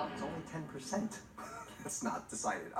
deal. It's only 10%. That's not decided.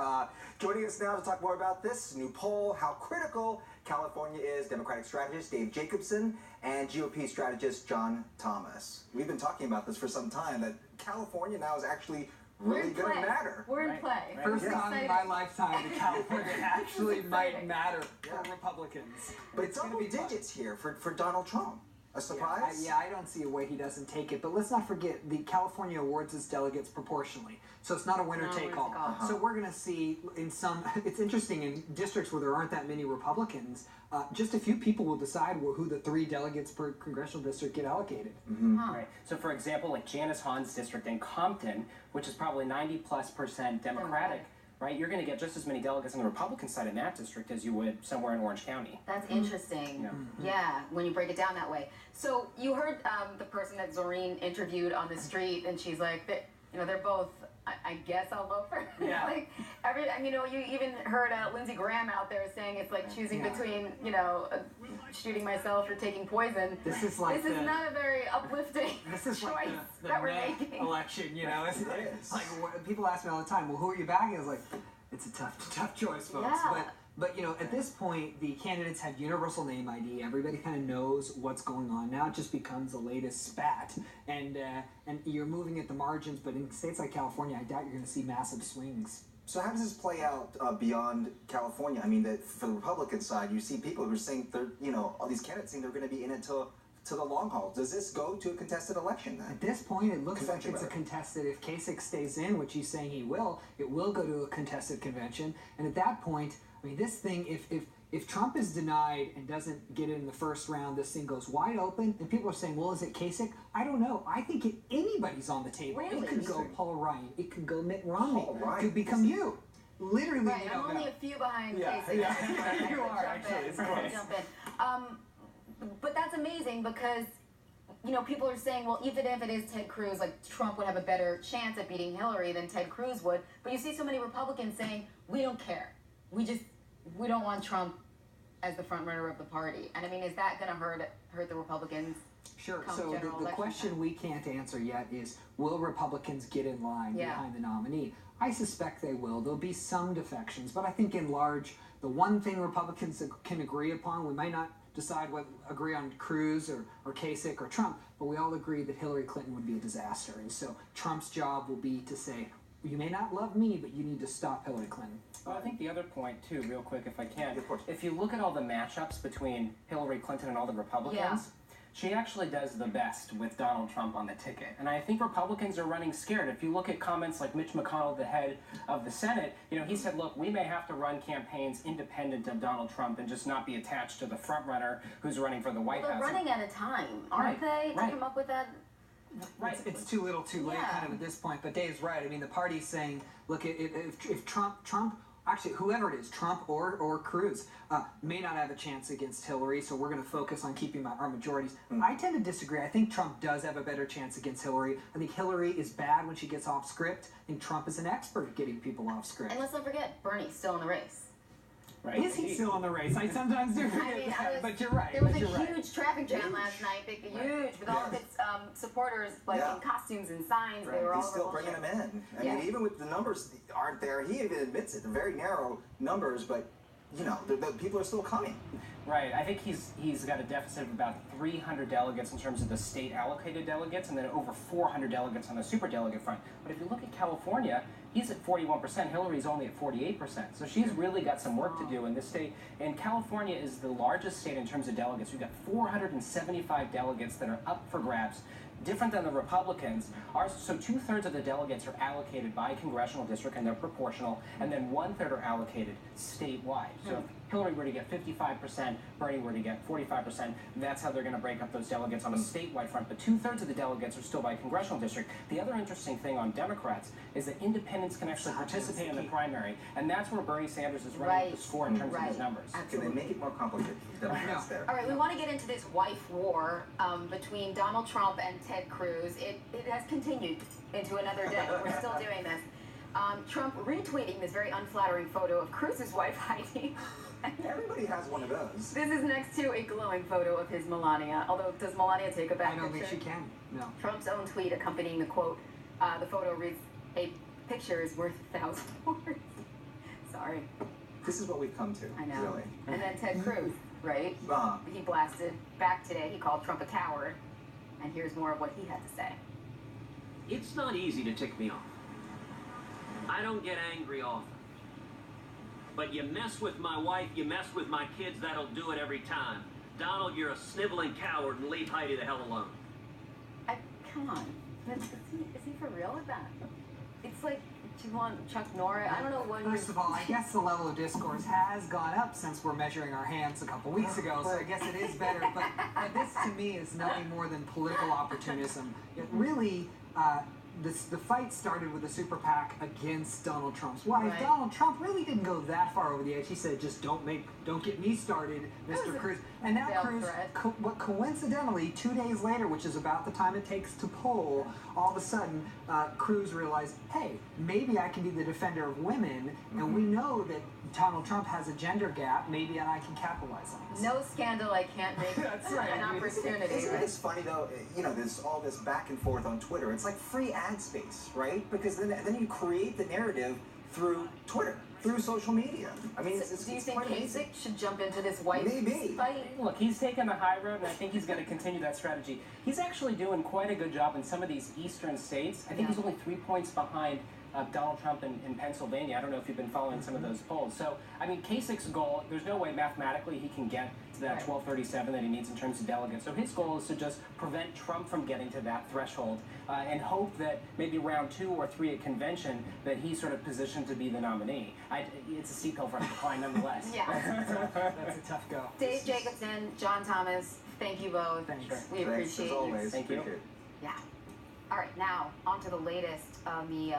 Joining us now to talk more about this new poll, how critical California is, Democratic strategist Dave Jacobson and GOP strategist John Thomas. We've been talking about this for some time, that California now is actually really going to matter. We're in play. Right. First time in my lifetime that California actually might matter for Republicans. But it's double digits here for Donald Trump. A surprise? I don't see a way he doesn't take it. But let's not forget, the California awards its delegates proportionally. So it's not a winner-take-all. So we're going to see in some, it's interesting, in districts where there aren't that many Republicans, just a few people will decide who the 3 delegates per congressional district get allocated. Right. So for example, like Janice Hahn's district in Compton, which is probably 90+% Democratic, right? You're going to get just as many delegates on the Republican side in that district as you would somewhere in Orange County. That's interesting. Yeah, when you break it down that way. So you heard the person that Zorine interviewed on the street, and she's like, they're both, I guess I'll vote for. Yeah. Like you even heard Lindsey Graham out there saying it's like choosing between, shooting myself or taking poison. This is like this is not a very uplifting choice like the that we're making. Election, It's like people ask me all the time, well, who are you backing? I was like, it's a tough choice, folks. Yeah. But at this point, the candidates have universal name ID. Everybody kind of knows what's going on. Now it just becomes the latest spat, and you're moving at the margins. But in states like California, I doubt you're going to see massive swings. So how does this play out beyond California? I mean, for the Republican side, you see people who are saying all these candidates saying they're going to be in it to the long haul. Does this go to a contested election then? At this point, it looks like it's a contested. If Kasich stays in, which he's saying he will, it will go to a contested convention. And at that point, I mean, this thing, if Trump is denied and doesn't get it in the first round, this thing goes wide open, and people are saying, well, is it Kasich? I don't know. I think anybody's on the table. Really? It could go Paul Ryan. It could go Mitt Romney. Paul Ryan. It could become you. Literally, Right, I'm only a few behind Kasich. You are, actually. It's close. Jump in. But that's amazing because, people are saying, well, even if it is Ted Cruz, like Trump would have a better chance at beating Hillary than Ted Cruz would. But you see so many Republicans saying, we don't care. We don't want Trump as the front runner of the party. And I mean, is that going to hurt the Republicans? Sure. So the question we can't answer yet is, will Republicans get in line behind the nominee? I suspect they will. There'll be some defections, but I think in large, the one thing Republicans can agree upon, we might not agree on Cruz or Kasich or Trump, but we all agree that Hillary Clinton would be a disaster. And so Trump's job will be to say, you may not love me, but you need to stop Hillary Clinton. Well, I think the other point, too, real quick, if I can, if you look at all the matchups between Hillary Clinton and all the Republicans, she actually does the best with Donald Trump on the ticket. And I think Republicans are running scared. If you look at comments like Mitch McConnell, the head of the Senate, he said, look, we may have to run campaigns independent of Donald Trump and just not be attached to the front runner who's running for the White House. They're running at a time, aren't they, to come up with that? Right. It's too little too late kind of at this point, but Dave's right. I mean, the party's saying, look, if Trump, actually, whoever it is, Trump or Cruz, may not have a chance against Hillary, so we're going to focus on keeping our majorities. I tend to disagree. I think Trump does have a better chance against Hillary. I think Hillary is bad when she gets off script. I think Trump is an expert at getting people off script. And let's not forget, Bernie's still in the race. Right. Is he still in the race? I sometimes do forget that, but you're right. There was a huge traffic jam last night, huge, with all of its supporters, in costumes and signs. They were all He's still bringing them in. I mean, even with the numbers aren't there, he even admits it. They're very narrow numbers, but the people are still coming. Right. I think he's got a deficit of about 300 delegates in terms of the state allocated delegates, and then over 400 delegates on the superdelegate front. But if you look at California, he's at 41%. Hillary's only at 48%. So she's really got some work to do in this state. And California is the largest state in terms of delegates. We've got 475 delegates that are up for grabs. Different than the Republicans, so 2/3 of the delegates are allocated by congressional district, and they're proportional, and then 1/3 are allocated statewide. So if Hillary were to get 55%, Bernie were to get 45%, that's how they're going to break up those delegates on a statewide front. But 2/3 of the delegates are still by congressional district. The other interesting thing on Democrats is that independents can actually participate in the primary, and that's where Bernie Sanders is running the score in terms of his numbers. Can they make it more complicated for Democrats there? All right, we want to get into this wife war between Donald Trump and Ted Cruz. It has continued into another day. We're still doing this. Trump retweeting this very unflattering photo of Cruz's wife, Heidi. Everybody has one of those. This is next to a glowing photo of his Melania. Although, does Melania take a back picture? I don't think she can. No. Trump's own tweet accompanying the quote, the photo reads, a picture is worth 1,000 words. Sorry. This is what we've come to. I know. Really. And then Ted Cruz, right? He blasted back today. He called Trump a coward. And here's more of what he had to say. It's not easy to tick me off. I don't get angry often. But you mess with my wife, you mess with my kids, that'll do it every time. Donald, you're a sniveling coward, and leave Heidi the hell alone. Come on. Is he for real with that? It's like, do you want Chuck Norris? I don't know what. First of all, I guess the level of discourse has gone up since we're measuring our hands a couple weeks ago, so I guess it is better. But this to me is nothing more than political opportunism. It really, the fight started with a super PAC against Donald Trump's wife. Right. Donald Trump really didn't go that far over the edge. He said, "Just don't get me started, Mr. Cruz." And now Cruz, coincidentally, 2 days later, which is about the time it takes to poll, all of a sudden, Cruz realized, hey, maybe I can be the defender of women, and we know that Donald Trump has a gender gap. Maybe I can capitalize on this. No scandal I can't make That's right. an opportunity. Isn't Right? this funny though? You know, there's all this back and forth on Twitter. It's like free ad space, right? Because then you create the narrative through Twitter, through social media. I mean, Do you think quite amazing. Kasich should jump into this white Maybe. fight? Look, he's taken the high road, and I think he's going to continue that strategy. He's actually doing quite a good job in some of these eastern states. I think he's only 3 points behind Donald Trump in Pennsylvania. I don't know if you've been following some of those polls. So, I mean, Kasich's goal, there's no way mathematically he can get to that 1237 that he needs in terms of delegates. So his goal is to just prevent Trump from getting to that threshold and hope that maybe round 2 or 3 at convention that he's sort of positioned to be the nominee. It's a steep hill for him to climb nonetheless. Yeah. That's a tough go. Dave Jacobson, John Thomas, thank you both. Thanks. We Thanks, appreciate as you. always. Thank you. Appreciate it. Yeah. All right, now on to the latest on the